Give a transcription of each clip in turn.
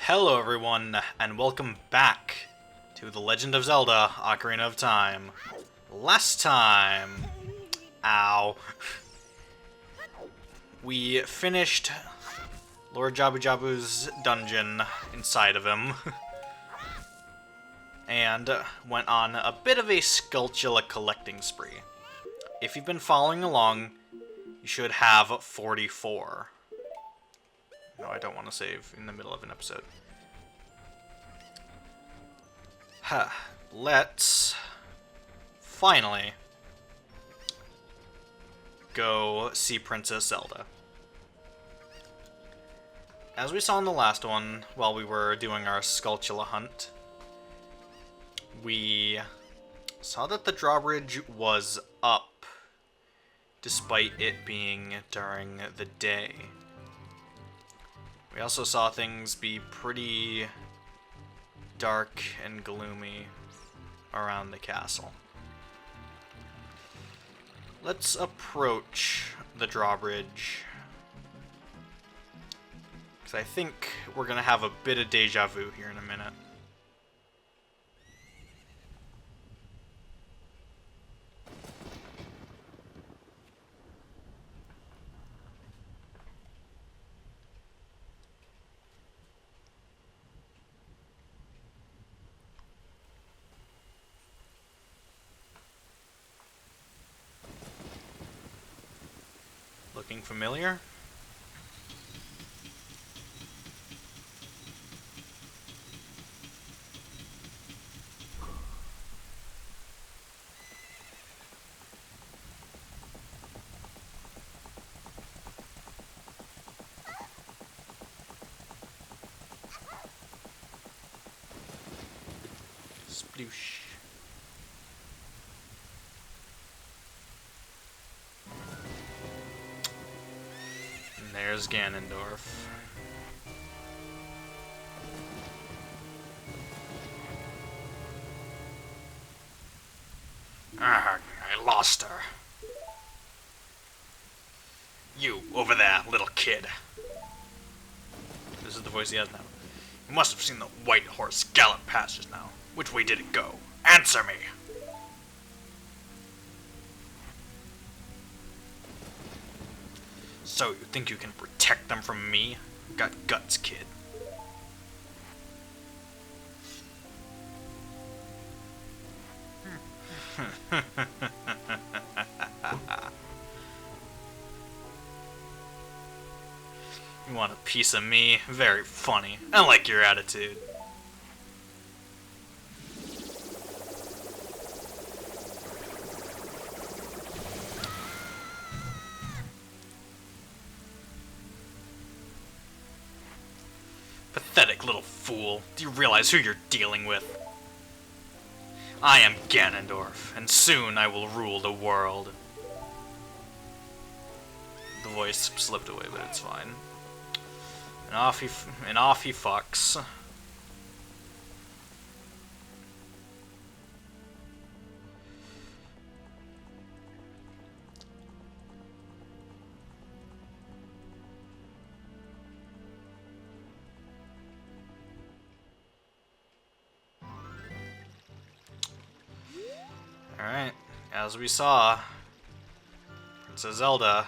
Hello everyone, and welcome back to The Legend of Zelda, Ocarina of Time. Last time... Ow. We finished Lord Jabu Jabu's dungeon inside of him. And went on a bit of a Skulltula collecting spree. If you've been following along, you should have 44. No, I don't want to save in the middle of an episode. Let's finally go see Princess Zelda. As we saw in the last one, while we were doing our Skulltula hunt, we saw that the drawbridge was up, despite it being during the day. We also saw things be pretty dark and gloomy around the castle. Let's approach the drawbridge, because I think we're going to have a bit of deja vu here in a minute. Looking familiar? Sploosh. There's Ganondorf. I lost her. You, over there, little kid. This is the voice he has now. You must have seen the white horse gallop past just now. Which way did it go? Answer me! So, you think you can protect them from me? Got guts, kid. You want a piece of me? Very funny. I like your attitude. Pathetic little fool. Do you realize who you're dealing with? I am Ganondorf, and soon I will rule the world. The voice slipped away, but it's fine. And off he fucks. Alright, as we saw, Princess Zelda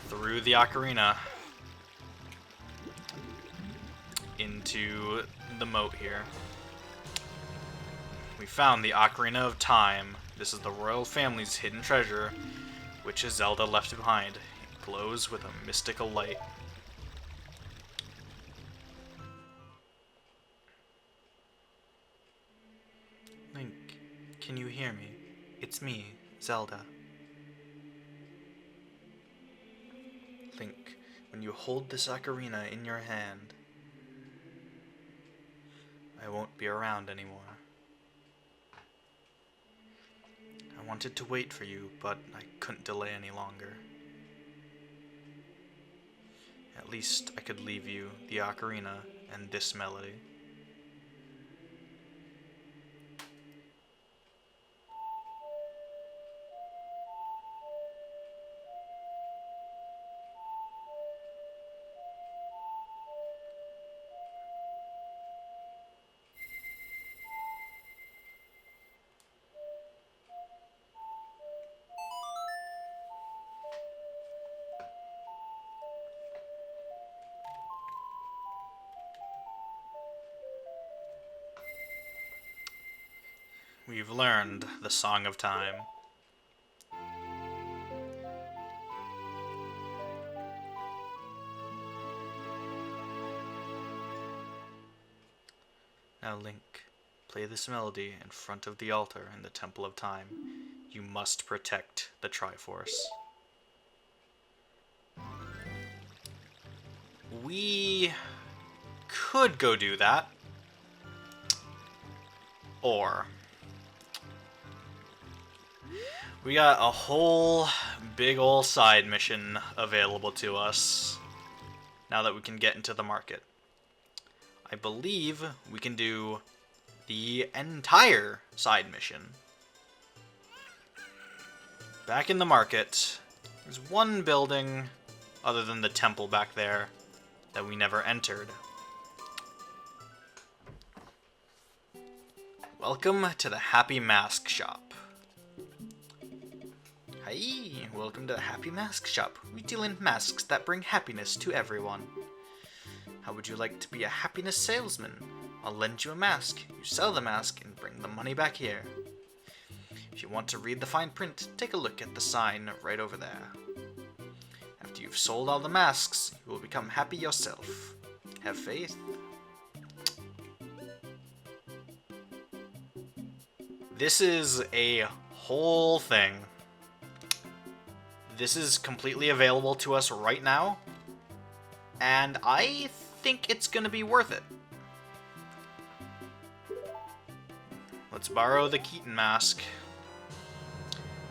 threw the Ocarina into the moat here. We found the Ocarina of Time. This is the royal family's hidden treasure, which Zelda left behind. It glows with a mystical light. Link, can you hear me? It's me, Zelda. Link, when you hold this ocarina in your hand, I won't be around anymore. I wanted to wait for you, but I couldn't delay any longer. At least I could leave you the ocarina and this melody. we've learned the Song of Time. Now, Link, play this melody in front of the altar in the Temple of Time. You must protect the Triforce. We could go do that. Or we got a whole big ol' side mission available to us now that we can get into the market. I believe we can do the entire side mission. Back in the market, there's one building, other than the temple back there, that we never entered. Welcome to the Happy Mask Shop. Hi, welcome to the Happy Mask Shop. We deal in masks that bring happiness to everyone. How would you like to be a happiness salesman? I'll lend you a mask. You sell the mask and bring the money back here. If you want to read the fine print, take a look at the sign right over there. After you've sold all the masks, you will become happy yourself. Have faith. This is a whole thing. This is completely available to us right now, and I think it's gonna be worth it. Let's borrow the Keaton mask.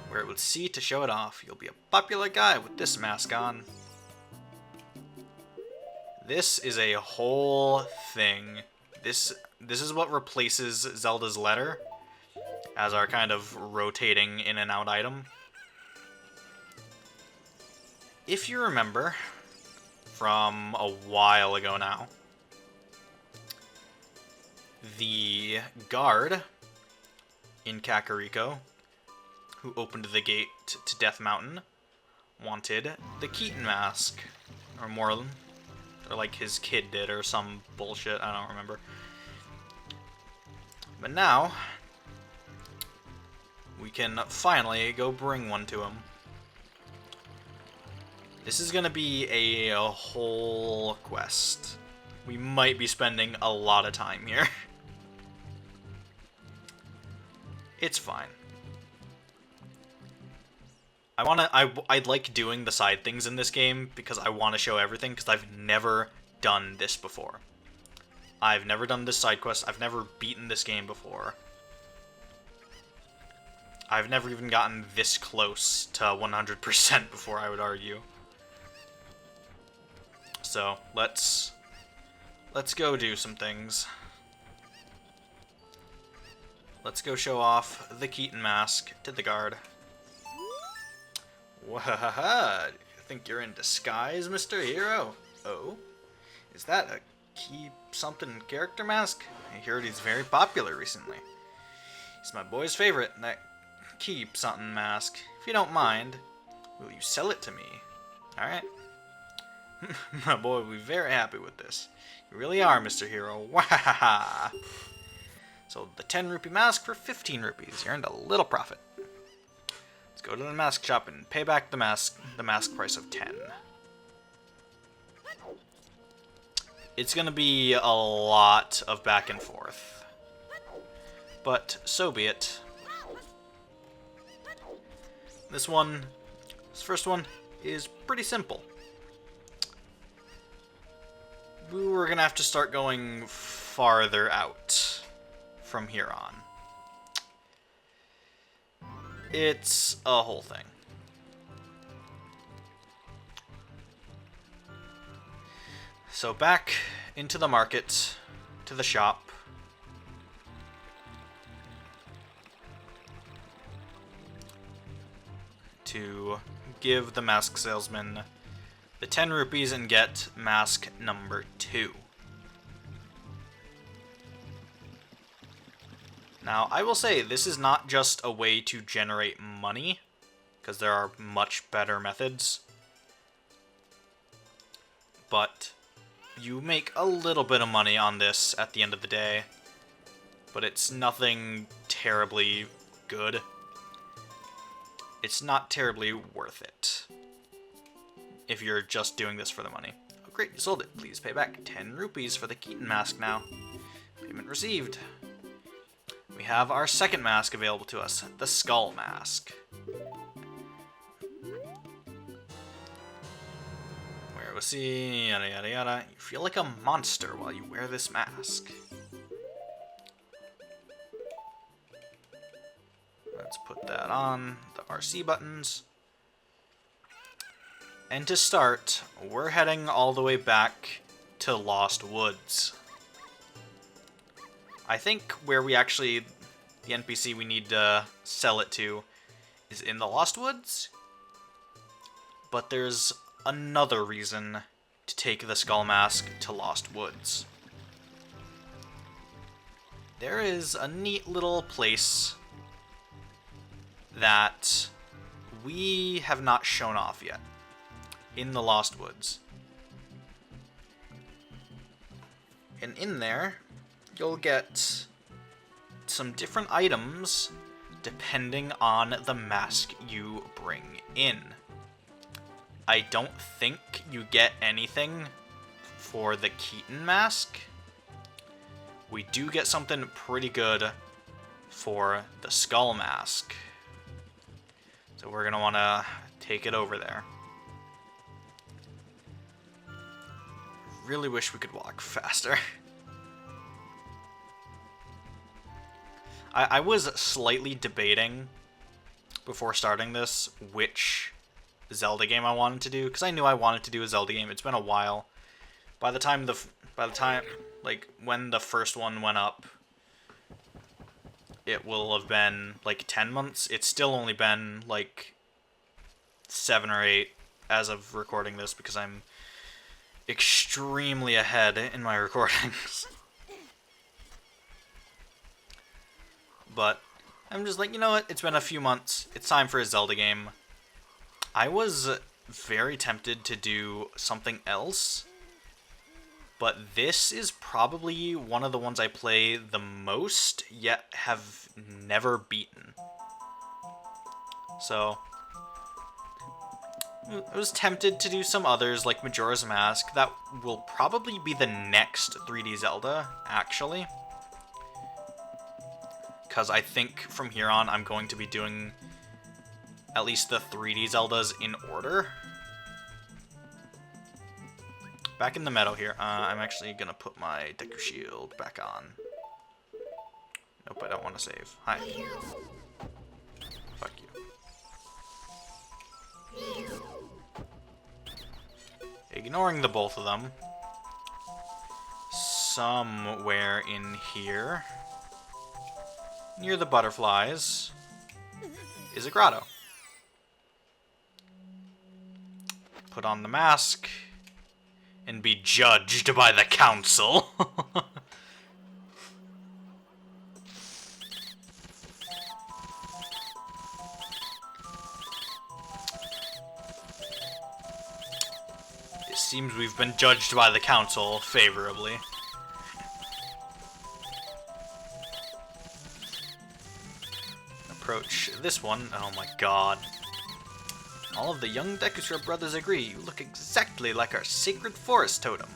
Where it will see to show it off. You'll be a popular guy with this mask on. This is a whole thing. This is what replaces Zelda's letter as our kind of rotating in and out item. If you remember from a while ago now, the guard in Kakariko who opened the gate to Death Mountain wanted the Keaton mask, or more, or like his kid did, or some bullshit, I don't remember. But now we can finally go bring one to him. This is gonna be a whole quest. We might be spending a lot of time here. It's fine. I like doing the side things in this game because I want to show everything, because I've never done this before. I've never done this side quest. I've never beaten this game before. I've never even gotten this close to 100% before, I would argue. So, let's go do some things. Let's go show off the Keaton mask to the guard. Wahaha! You think you're in disguise, Mr. Hero? Oh? Is that a Keep Something character mask? I heard he's very popular recently. He's my boy's favorite, that Keep Something mask. If you don't mind, will you sell it to me? Alright? My boy will be very happy with this. You really are, Mr. Hero. Wahaha! Sold the 10 rupee mask for 15 rupees. You earned a little profit. Let's go to the mask shop and pay back the mask price of 10. It's gonna be a lot of back and forth, but so be it. This first one is pretty simple. We're gonna have to start going farther out from here on. It's a whole thing. So back into the market, to the shop. To give the mask salesman the 10 rupees and get mask number 2. Now, I will say, this is not just a way to generate money, because there are much better methods. But you make a little bit of money on this at the end of the day, but it's nothing terribly good. It's not terribly worth it if you're just doing this for the money. Oh great, you sold it. Please pay back 10 rupees for the Keaton mask now. Payment received. We have our second mask available to us, the Skull Mask. Where was he? Yada yada yada. You feel like a monster while you wear this mask. Let's put that on the RC buttons. And to start, we're heading all the way back to Lost Woods. I think where we actually, the NPC we need to sell it to is in the Lost Woods. But there's another reason to take the Skull Mask to Lost Woods. There is a neat little place that we have not shown off yet in the Lost Woods. And in there, you'll get some different items depending on the mask you bring in. I don't think you get anything for the Keaton mask. We do get something pretty good for the Skull Mask. So we're going to want to take it over there. Really wish we could walk faster. I was slightly debating before starting this which Zelda game I wanted to do, because I knew I wanted to do a Zelda game. It's been a while. By the time like when the first one went up, it will have been like 10 months. It's still only been like 7 or 8 as of recording this, because I'm extremely ahead in my recordings. But I'm just like, you know what? It's been a few months. It's time for a Zelda game. I was very tempted to do something else, but this is probably one of the ones I play the most, yet have never beaten. So I was tempted to do some others, like Majora's Mask. That will probably be the next 3D Zelda, actually. Because I think from here on, I'm going to be doing at least the 3D Zeldas in order. Back in the meadow here. I'm actually going to put my Deku Shield back on. Nope, I don't want to save. Hi. Fuck you. Ignoring the both of them. Somewhere in here, near the butterflies, is a grotto. Put on the mask and be judged by the council. It seems we've been judged by the council favorably. Approach this one. Oh my god. All of the young Deku brothers agree. You look exactly like our sacred forest totem.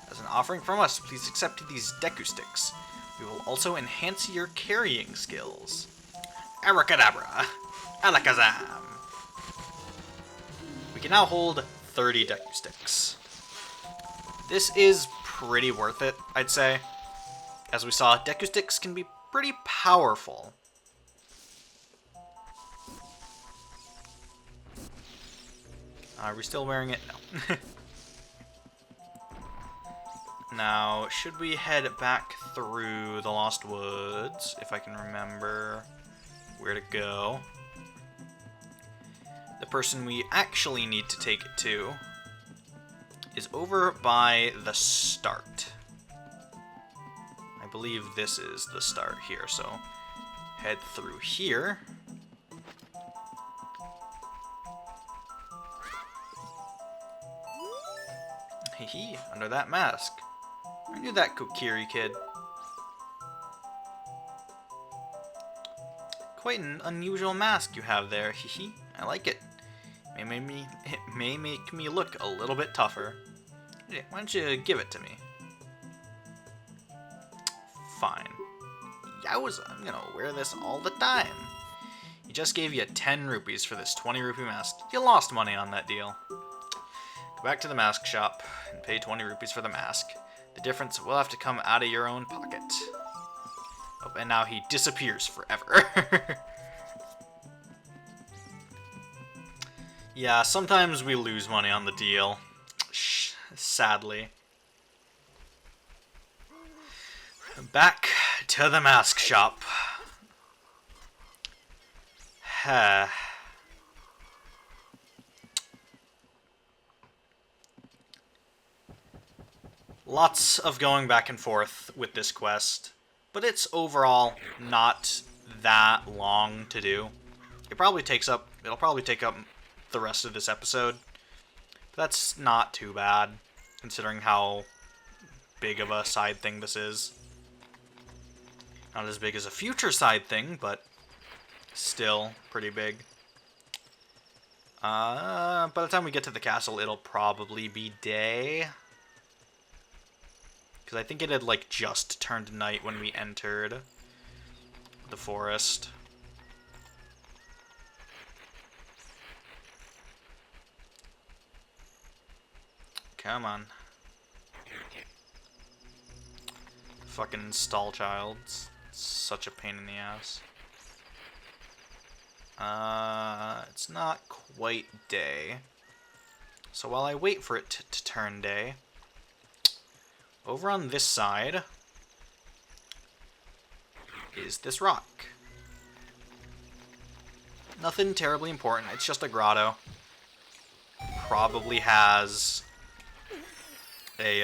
As an offering from us, please accept these Deku sticks. We will also enhance your carrying skills. Abracadabra. Alakazam. We can now hold 30 Deku sticks. This is pretty worth it, I'd say. As we saw, Deku sticks can be pretty powerful. Are we still wearing it? No. Now, should we head back through the Lost Woods, if I can remember where to go? The person we actually need to take it to is over by the start. I believe this is the start here, so head through here. Hee, under that mask. I knew that Kokiri kid. Quite an unusual mask you have there, hehe. I like it. It may make me look a little bit tougher. Yeah, why don't you give it to me? Fine. Yowza, I'm gonna wear this all the time. He just gave you 10 rupees for this 20 rupee mask. You lost money on that deal. Go back to the mask shop and pay 20 rupees for the mask. The difference will have to come out of your own pocket. Oh, and now he disappears forever. Yeah, sometimes we lose money on the deal. Sadly. Back to the mask shop. Lots of going back and forth with this quest, but it's overall not that long to do. It'll probably take up the rest of this episode. But that's not too bad, considering how big of a side thing this is. Not as big as a future side thing, but still pretty big. By the time we get to the castle, it'll probably be day. Because I think it had, like, just turned night when we entered the forest. Come on. Fucking stall childs. Such a pain in the ass. It's not quite day. So while I wait for it to turn day, over on this side is this rock. Nothing terribly important, it's just a grotto. Probably has a,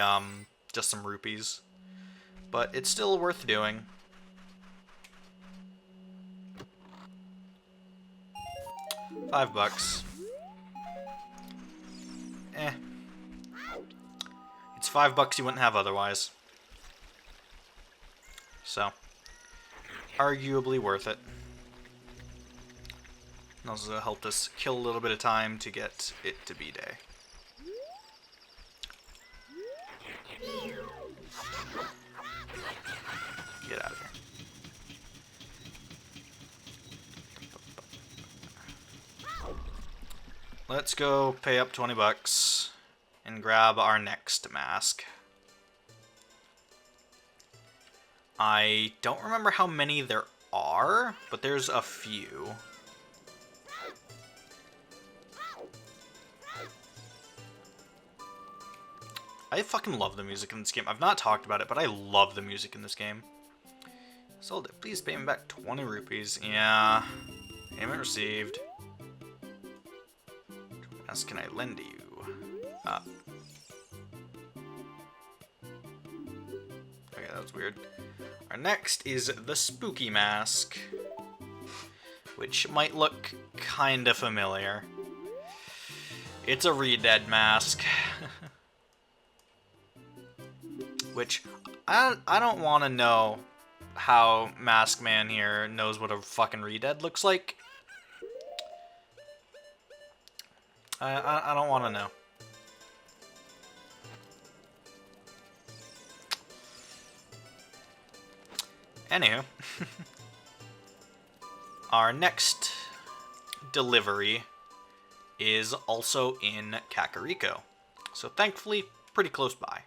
just some rupees. But it's still worth doing. $5. It's $5 you wouldn't have otherwise. So, arguably worth it. And also helped us kill a little bit of time to get it to be day. Get out of here. Let's go pay up $20 and grab our next mask. I don't remember how many there are, but there's a few. I fucking love the music in this game. I've not talked about it, but I love the music in this game. Sold it. Please pay me back 20 rupees. Yeah. Payment received. What else can I lend to you? Okay, that was weird. Our next is the spooky mask, which might look kinda familiar. It's a Re-Dead mask. Which, I don't want to know how Mask Man here knows what a fucking Re-Dead looks like. I don't want to know. Anywho. Our next delivery is also in Kakariko. So thankfully, pretty close by.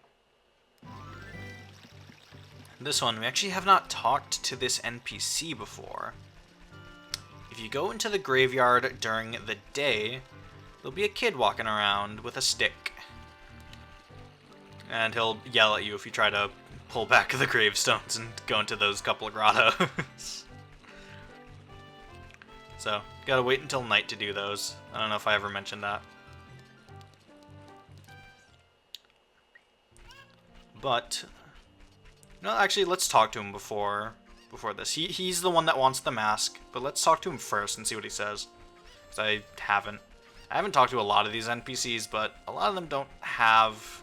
This one, we actually have not talked to this NPC before. If you go into the graveyard during the day, there'll be a kid walking around with a stick. And he'll yell at you if you try to pull back the gravestones and go into those couple of grottos. So, gotta wait until night to do those. I don't know if I ever mentioned that. But no, actually, let's talk to him before this. He's the one that wants the mask, but let's talk to him first and see what he says. Because I haven't talked to a lot of these NPCs, but a lot of them don't have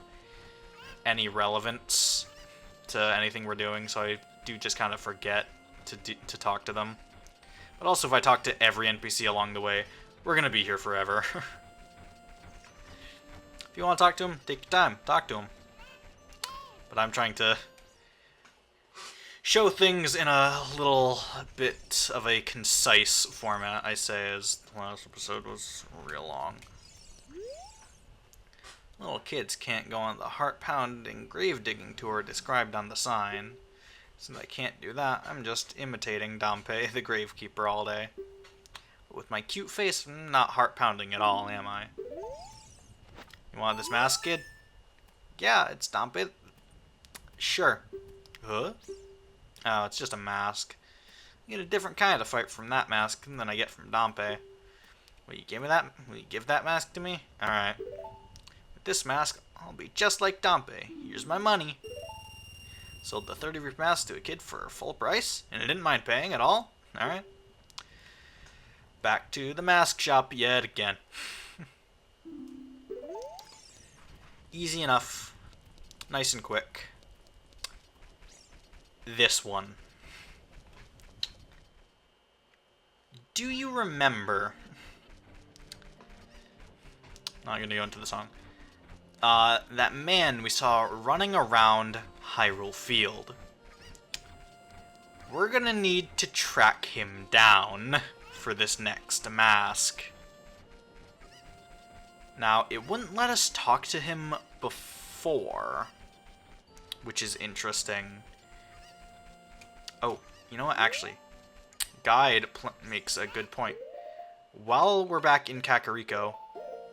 any relevance to anything we're doing, so I do just kind of forget to talk to them. But also, if I talk to every NPC along the way, we're gonna be here forever. If you want to talk to him, take your time. Talk to him. But I'm trying to show things in a little bit of a concise format, I say, as the last episode was real long. Little kids can't go on the heart-pounding grave-digging tour described on the sign. Since I can't do that, I'm just imitating Dompe, the gravekeeper, all day. But with my cute face, I'm not heart-pounding at all, am I? You want this mask, kid? Yeah, it's Dompe. Sure. Huh? Oh, it's just a mask. I get a different kind of fight from that mask than I get from Dompe. Will you give me that? Will you give that mask to me? Alright. With this mask, I'll be just like Dompe. Here's my money. Sold the 30 rupee mask to a kid for full price, and he didn't mind paying at all? Alright. Back to the mask shop yet again. Easy enough. Nice and quick. This one. Do you remember? Not gonna go into the song. That man we saw running around Hyrule Field. We're gonna need to track him down for this next mask. Now, it wouldn't let us talk to him before, which is interesting. Oh, you know what? Actually, Guide makes a good point. While we're back in Kakariko,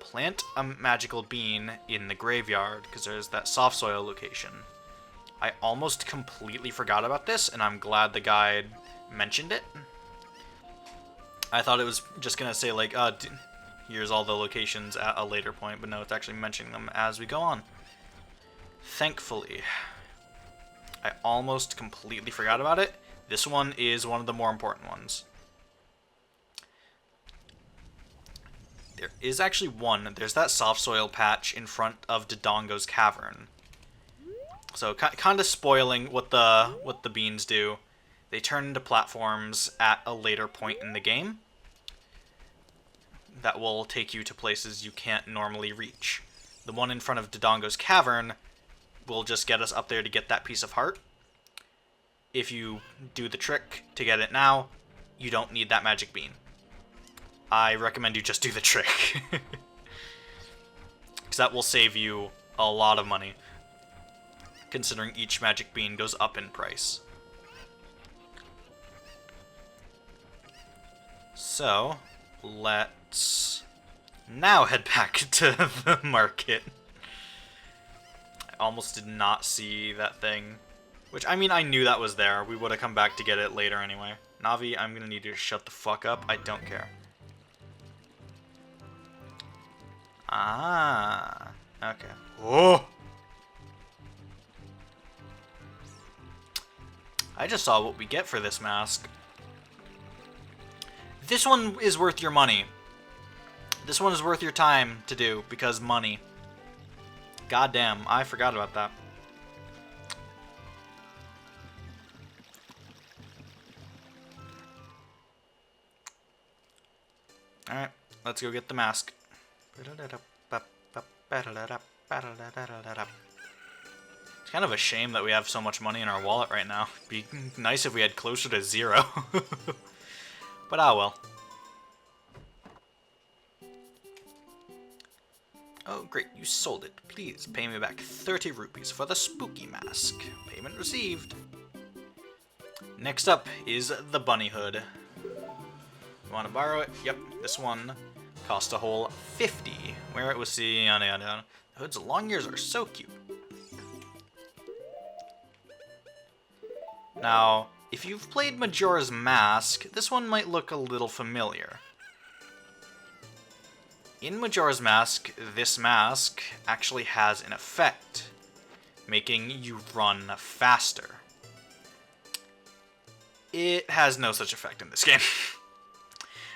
plant a magical bean in the graveyard, because there's that soft soil location. I almost completely forgot about this, and I'm glad the guide mentioned it. I thought it was just going to say, like, here's all the locations at a later point, but no, it's actually mentioning them as we go on. Thankfully. I almost completely forgot about it. This one is one of the more important ones. There is actually one. There's that soft soil patch in front of Dodongo's cavern. So kind of spoiling what the beans do. They turn into platforms at a later point in the game that will take you to places you can't normally reach. The one in front of Dodongo's cavern will just get us up there to get that piece of heart. If you do the trick to get it now, you don't need that magic bean. I recommend you just do the trick. Because that will save you a lot of money, considering each magic bean goes up in price. So, let's now head back to the market. I almost did not see that thing. Which, I mean, I knew that was there. We would have come back to get it later anyway. Navi, I'm gonna need you to shut the fuck up. I don't care. Ah. Okay. Oh! I just saw what we get for this mask. This one is worth your money. This one is worth your time to do, because money. Goddamn, I forgot about that. Alright, let's go get the mask. It's kind of a shame that we have so much money in our wallet right now. It'd be nice if we had closer to 0. But ah well. Oh great, you sold it. Please pay me back 30 rupees for the spooky mask. Payment received. Next up is the bunny hood. You want to borrow it? Yep, this one cost a whole 50. Where it was see, yada yada. The hood's long ears are so cute. Now, if you've played Majora's Mask, this one might look a little familiar. In Majora's Mask, this mask actually has an effect, making you run faster. It has no such effect in this game.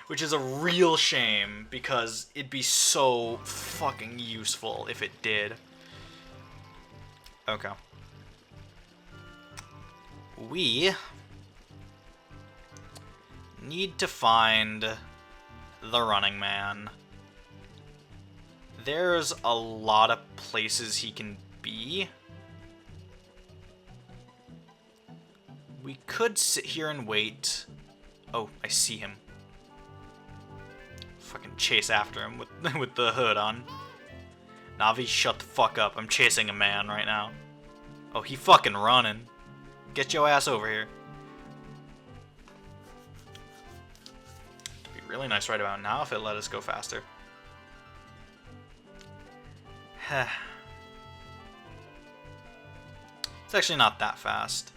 Which is a real shame, because it'd be so fucking useful if it did. Okay. We need to find the Running Man. There's a lot of places he can be. We could sit here and wait. Oh, I see him. Fucking chase after him with, with the hood on. Navi, shut the fuck up. I'm chasing a man right now. Oh, he fucking running. Get your ass over here. It'd be really nice right about now if it let us go faster. It's actually not that fast.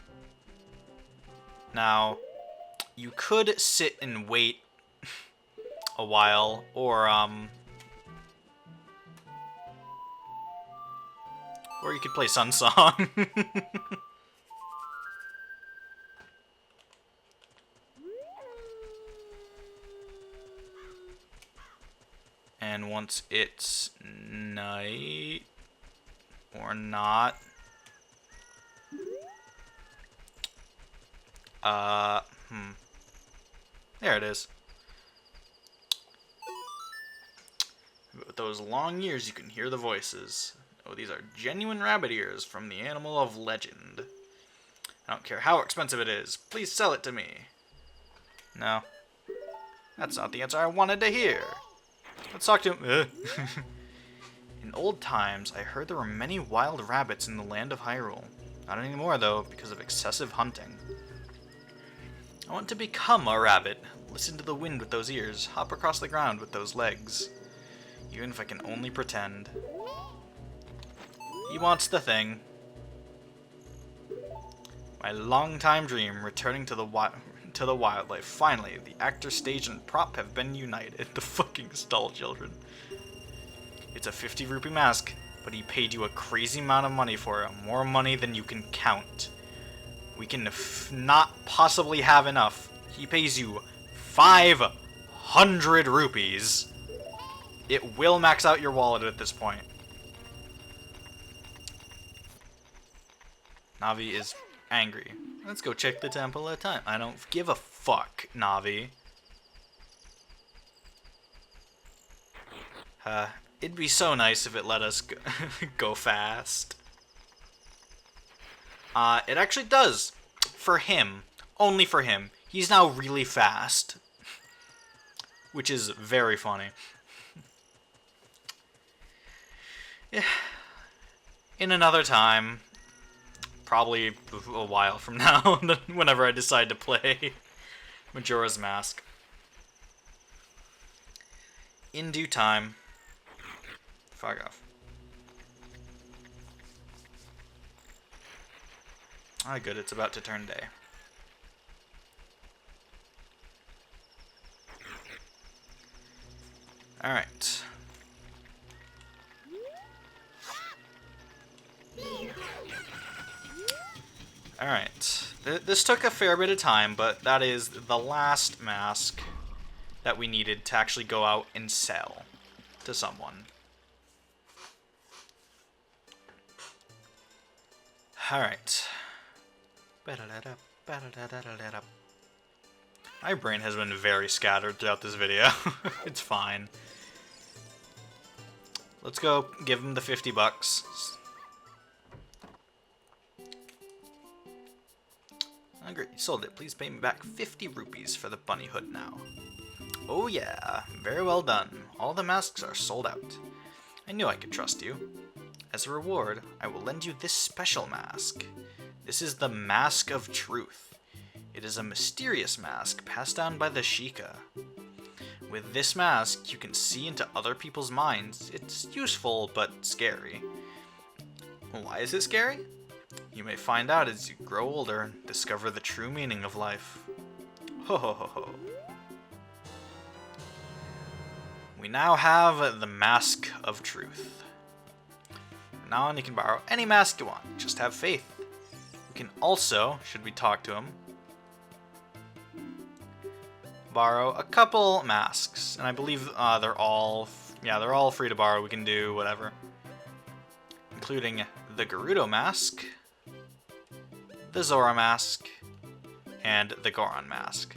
Now, you could sit and wait a while, or you could play Sun Song. And once it's night, or not, there it is. With those long ears, you can hear the voices. Oh, these are genuine rabbit ears from the animal of legend. I don't care how expensive it is. Please sell it to me. No. That's not the answer I wanted to hear. Let's talk to him. In old times, I heard there were many wild rabbits in the land of Hyrule. Not anymore, though, because of excessive hunting. I want to become a rabbit. Listen to the wind with those ears. Hop across the ground with those legs. Even if I can only pretend. He wants the thing. My long-time dream, returning to the wildlife. Finally, the actor, stage, and prop have been united. The fucking stall children. It's a 50 rupee mask, but he paid you a crazy amount of money for it. More money than you can count. We can not possibly have enough. He pays you 500 rupees. It will max out your wallet at this point. Navi is angry. Let's go check the temple at a time. I don't give a fuck, Navi. It'd be so nice if it let us go fast. It actually does. For him. Only for him. He's now really fast. Which is very funny. Yeah. In another time, probably a while from now, whenever I decide to play Majora's Mask. In due time. Fuck off. Ah, good, it's about to turn day. Alright. Alright. This took a fair bit of time, but that is the last mask that we needed to actually go out and sell to someone. Alright. My brain has been very scattered throughout this video. It's fine. Let's go give him the 50 bucks. Oh, great, you sold it. Please pay me back 50 rupees for the bunny hood now. Oh yeah, very well done. All the masks are sold out. I knew I could trust you. As a reward, I will lend you this special mask. This is the Mask of Truth. It is a mysterious mask passed down by the Sheikah. With this mask, you can see into other people's minds. It's useful, but scary. Why is it scary? You may find out as you grow older and discover the true meaning of life. Ho ho ho ho. We now have the Mask of Truth. From now on, you can borrow any mask you want. Just have faith. We can also, should we talk to him, borrow a couple masks. And I believe they're all free to borrow. We can do whatever. Including the Gerudo mask, the Zora mask, and the Goron mask.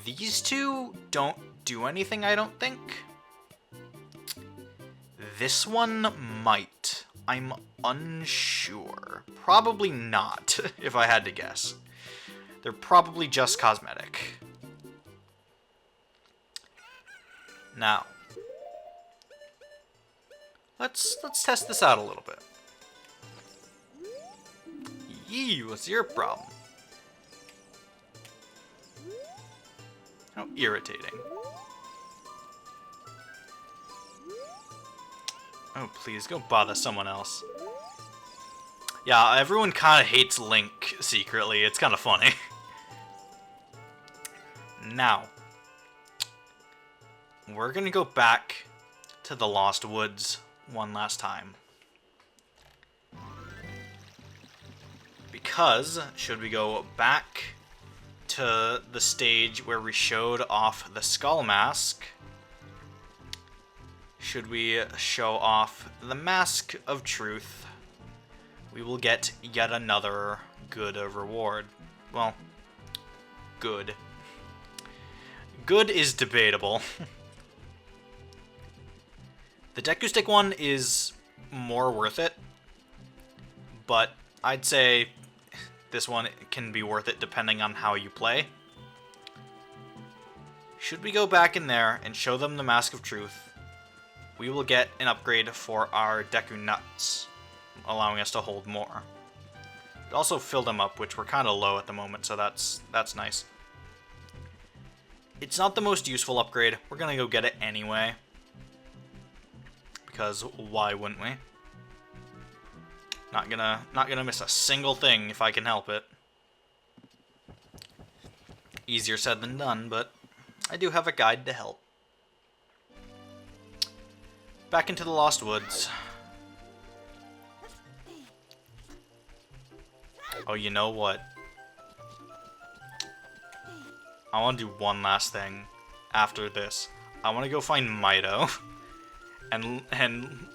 These two don't do anything, I don't think. This one might. I'm unsure. Probably not, if I had to guess. They're probably just cosmetic. Now, let's test this out a little bit. Yee, what's your problem? How irritating. Oh, please, go bother someone else. Yeah, everyone kind of hates Link secretly. It's kind of funny. Now, we're gonna go back to the Lost Woods one last time. Because, should we go back to the stage where we showed off the skull mask, should we show off the Mask of Truth, we will get yet another good reward. Well, good. Good is debatable. The Deku Stick one is more worth it, but I'd say this one can be worth it depending on how you play. Should we go back in there and show them the Mask of Truth, we will get an upgrade for our Deku Nuts, allowing us to hold more. It also filled them up, which we're kind of low at the moment, so that's nice. It's not the most useful upgrade. We're gonna go get it anyway, because why wouldn't we? Not gonna miss a single thing if I can help it. Easier said than done, but I do have a guide to help. Back into the Lost Woods. Oh, you know what? I want to do one last thing after this. I want to go find Mido and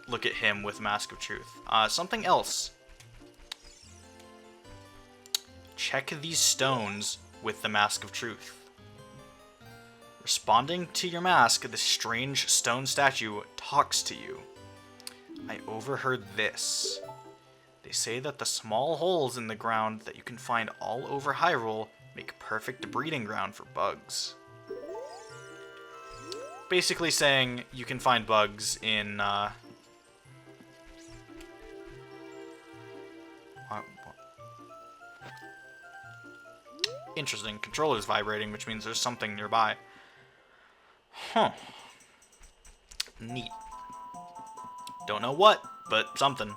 look at him with Mask of Truth. Something else. Check these stones with the Mask of Truth. Responding to your mask, this strange stone statue talks to you. I overheard this. They say that the small holes in the ground that you can find all over Hyrule make perfect breeding ground for bugs. Basically saying you can find bugs in, Interesting. Controller's vibrating, which means there's something nearby. Huh. Neat. Don't know what, but something.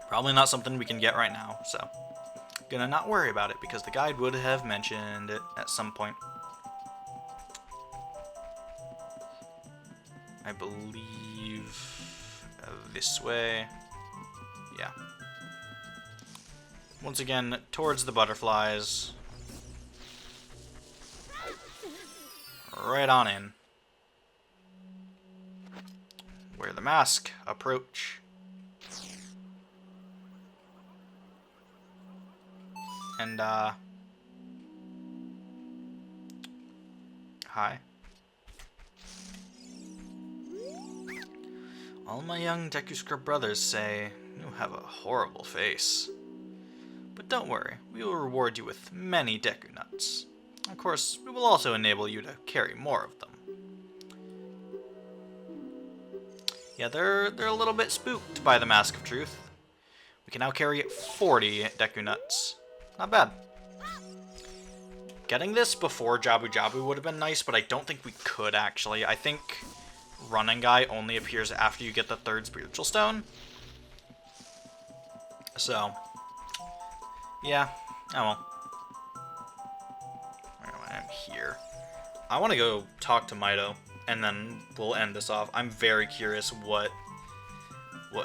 Probably not something we can get right now, so gonna not worry about it because the guide would have mentioned it at some point. I believe this way. Yeah. Once again, towards the butterflies. Right on in. Wear the mask. Approach. And, hi. All my young Deku Scrub brothers say you have a horrible face. But don't worry, we will reward you with many Deku Nuts. Of course, we will also enable you to carry more of them. Yeah, they're a little bit spooked by the Mask of Truth. We can now carry 40 Deku Nuts. Not bad. Getting this before Jabu Jabu would have been nice, but I don't think we could actually. I think Running Guy only appears after you get the 3rd Spiritual Stone. So, yeah. Oh well. I'm here. I want to go talk to Mido, and then we'll end this off. I'm very curious what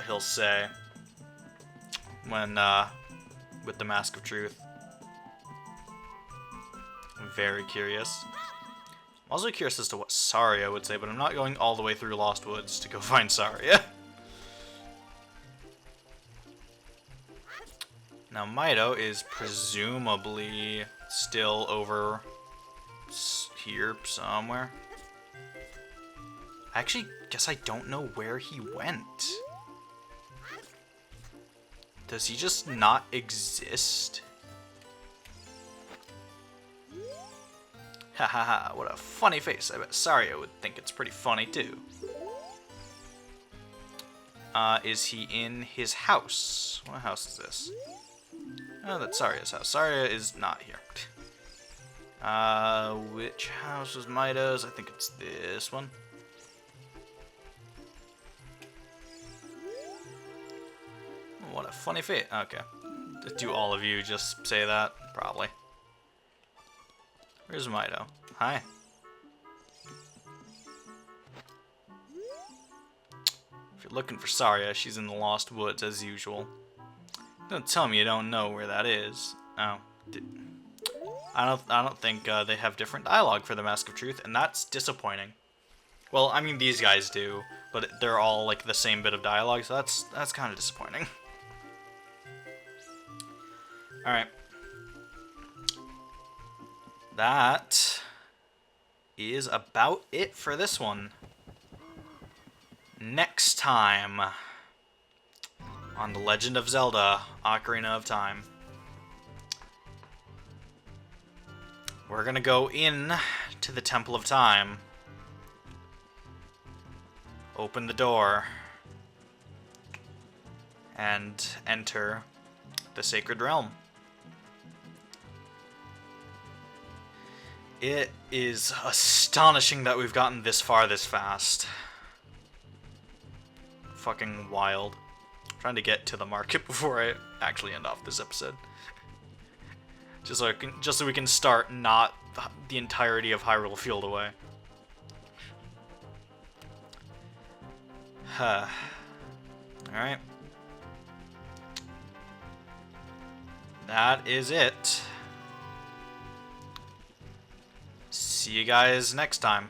he'll say when with the Mask of Truth. I'm very curious. I'm also curious as to what Saria would say, but I'm not going all the way through Lost Woods to go find Saria. Now Mido is presumably still over here somewhere. I actually guess I don't know where he went. Does he just not exist? Ha ha ha, what a funny face. I bet Saria would think it's pretty funny too. Is he in his house? What house is this? Oh, that's Saria's house. Saria is not here. Which house was Mido's? I think it's this one. What a funny face. Okay. Do all of you just say that? Probably. Where's Mido? Hi. If you're looking for Saria, she's in the Lost Woods as usual. Don't tell me you don't know where that is. Oh. I don't think they have different dialogue for the Mask of Truth, and that's disappointing. Well, I mean these guys do, but they're all like the same bit of dialogue, so that's kind of disappointing. All right. That is about it for this one. Next time on The Legend of Zelda: Ocarina of Time, we're gonna go in to the Temple of Time, open the door, and enter the Sacred Realm. It is astonishing that we've gotten this far this fast. Fucking wild. I'm trying to get to the market before I actually end off this episode. Just so we can start not the entirety of Hyrule Field away. Alright. That is it. See you guys next time.